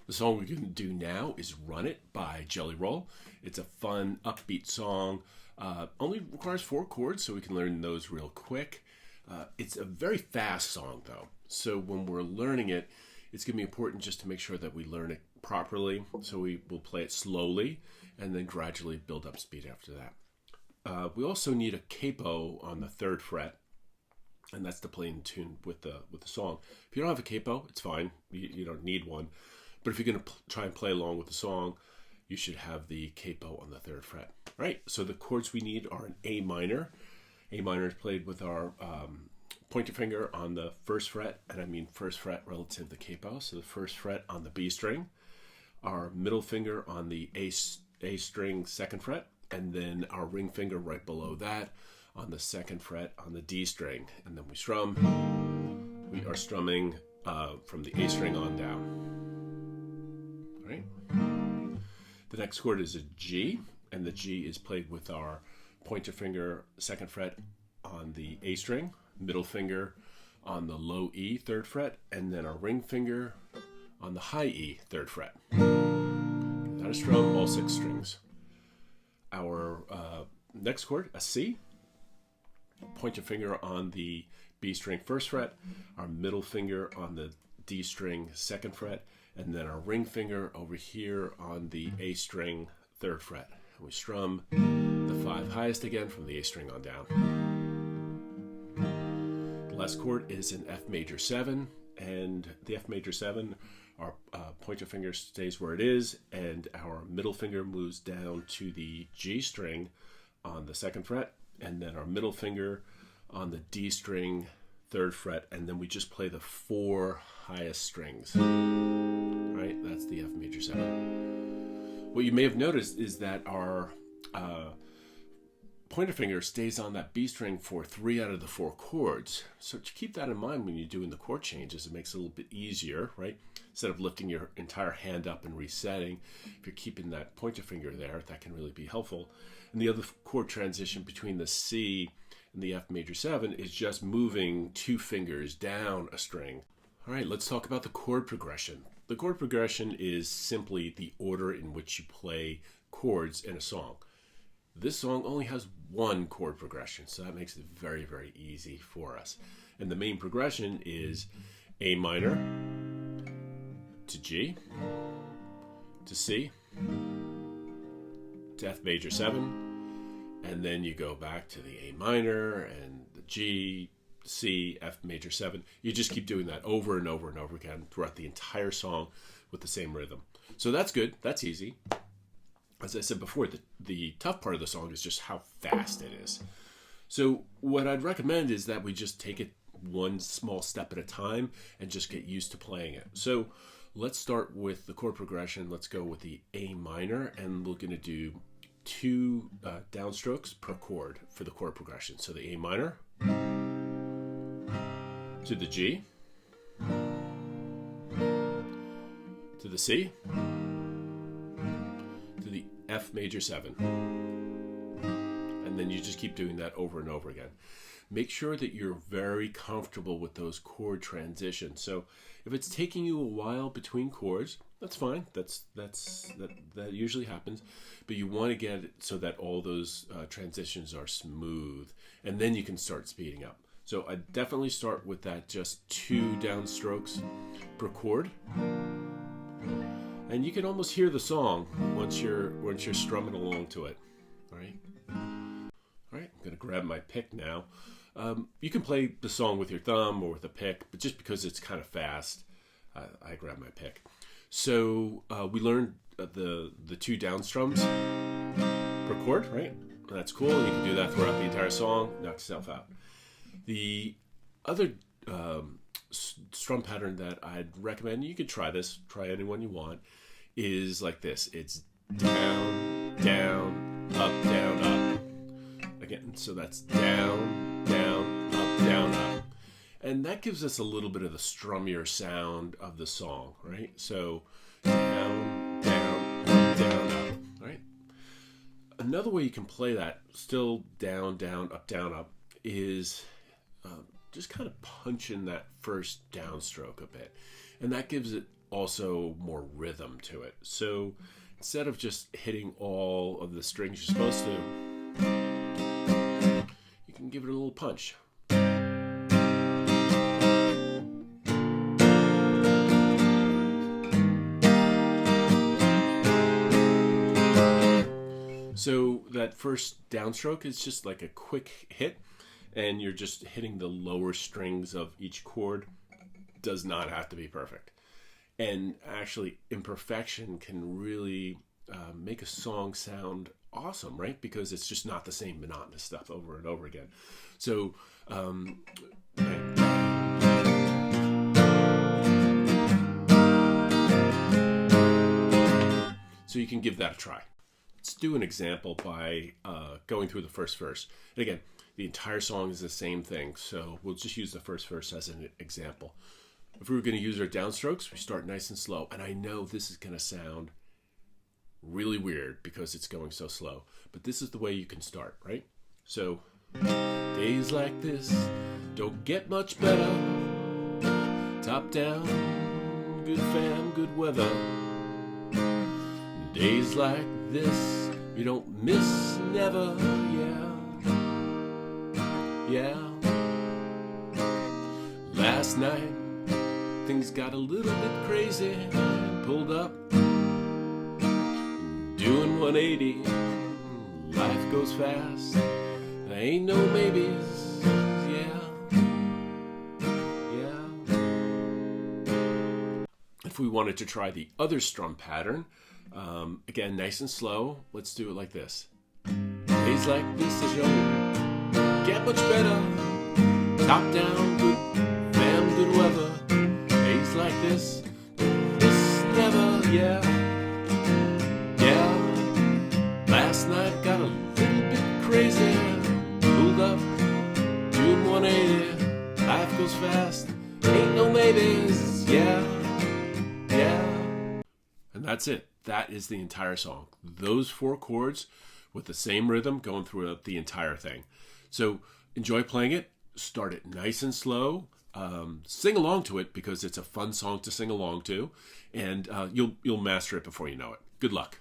The song we're going to do now is Run It by Jelly Roll. It's a fun, upbeat song. Only requires 4 chords, so we can learn those real quick. It's a very fast song, though. So when we're learning it, it's going to be important just to make sure that we learn it properly. So we will play it slowly and then gradually build up speed after that. We also need a capo on the 3rd fret, and that's to play in tune with the song. If you don't have a capo, it's fine. You don't need one. But if you're going to try and play along with the song, you should have the capo on the 3rd fret. All right, so the chords we need are an A minor. A minor is played with our pointer finger on the 1st fret, and I mean 1st fret relative to the capo. So the 1st fret on the B string, our middle finger on the A string 2nd fret, and then our ring finger right below that on the 2nd fret on the D string. And then we strum. We are strumming from the A string on down. All right. The next chord is a G, and the G is played with our pointer finger 2nd fret on the A string, middle finger on the low E 3rd fret, and then our ring finger on the high E 3rd fret. Now to strum all 6 strings. Our next chord, a C, pointer finger on the B string 1st fret, our middle finger on the D string 2nd fret, and then our ring finger over here on the A string 3rd fret. And we strum the 5 highest again from the A string on down. The last chord is an F major 7, and the F major 7, our pointer finger stays where it is, and our middle finger moves down to the G string on the 2nd fret, and then our middle finger on the D string 3rd fret, and then we just play the 4 highest strings. Right, that's the F major 7. What you may have noticed is that our pointer finger stays on that B string for 3 out of the 4 chords. So to keep that in mind when you're doing the chord changes, it makes it a little bit easier, right? Instead of lifting your entire hand up and resetting, if you're keeping that pointer finger there, that can really be helpful. And the other chord transition between the C and the F major 7 is just moving 2 fingers down a string. All right, let's talk about the chord progression. The chord progression is simply the order in which you play chords in a song. This song only has 1 chord progression, so that makes it very, very easy for us. And the main progression is A minor to G to C to F major 7, and then you go back to the A minor and the G, C, F major 7. You just keep doing that over and over and over again throughout the entire song with the same rhythm. So that's good. That's easy. As I said before, the tough part of the song is just how fast it is. So what I'd recommend is that we just take it one small step at a time and just get used to playing it. So let's start with the chord progression. Let's go with the A minor, and we're going to do 2 downstrokes per chord for the chord progression. So the A minor to the G to the C to the F major 7, and then you just keep doing that over and over again. Make sure that you're very comfortable with those chord transitions. So if it's taking you a while between chords, that's fine. That usually happens, but you want to get it so that all those transitions are smooth, and then you can start speeding up. So I definitely start with that, just 2 downstrokes per chord. And you can almost hear the song once you're strumming along to it. All right, I'm gonna grab my pick now. You can play the song with your thumb or with a pick, but just because it's kind of fast, I grab my pick. So we learned the 2 down strums per chord, right? That's cool. You can do that throughout the entire song. Knock yourself out. The other strum pattern that I'd recommend, you could try this, try any one you want, is like this. It's down, down, up, down, up. Again, so that's down, down, up. And that gives us a little bit of the strummier sound of the song, right? So down, down, up, down, up, right? Another way you can play that, still down, down, up, is just kind of punching that first downstroke a bit. And that gives it also more rhythm to it. So instead of just hitting all of the strings you're supposed to, you can give it a little punch. So that first downstroke is just like a quick hit, and you're just hitting the lower strings of each chord. Does not have to be perfect. And actually, imperfection can really make a song sound awesome, right? Because it's just not the same monotonous stuff over and over again. So, so you can give that a try. Let's do an example by going through the first verse. And again, the entire song is the same thing, so we'll just use the first verse as an example. If we were going to use our downstrokes, we start nice and slow. And I know this is going to sound really weird because it's going so slow, but this is the way you can start, right? So, days like this don't get much better. Top down, good fam, good weather. Days like this, you don't miss never, yeah. Last night, things got a little bit crazy, pulled up, doing 180, life goes fast, there ain't no maybes, yeah. If we wanted to try the other strum pattern, again, nice and slow, let's do it like this. Days like this is your get much better, top down, good fam, good weather. Days like this never, yeah. Last night got a little bit crazy, pulled up, doing 180, life goes fast, ain't no maybes, yeah. And that's it. That is the entire song. Those 4 chords with the same rhythm going throughout the entire thing. So enjoy playing it. Start it nice and slow. Sing along to it because it's a fun song to sing along to, and you'll master it before you know it. Good luck.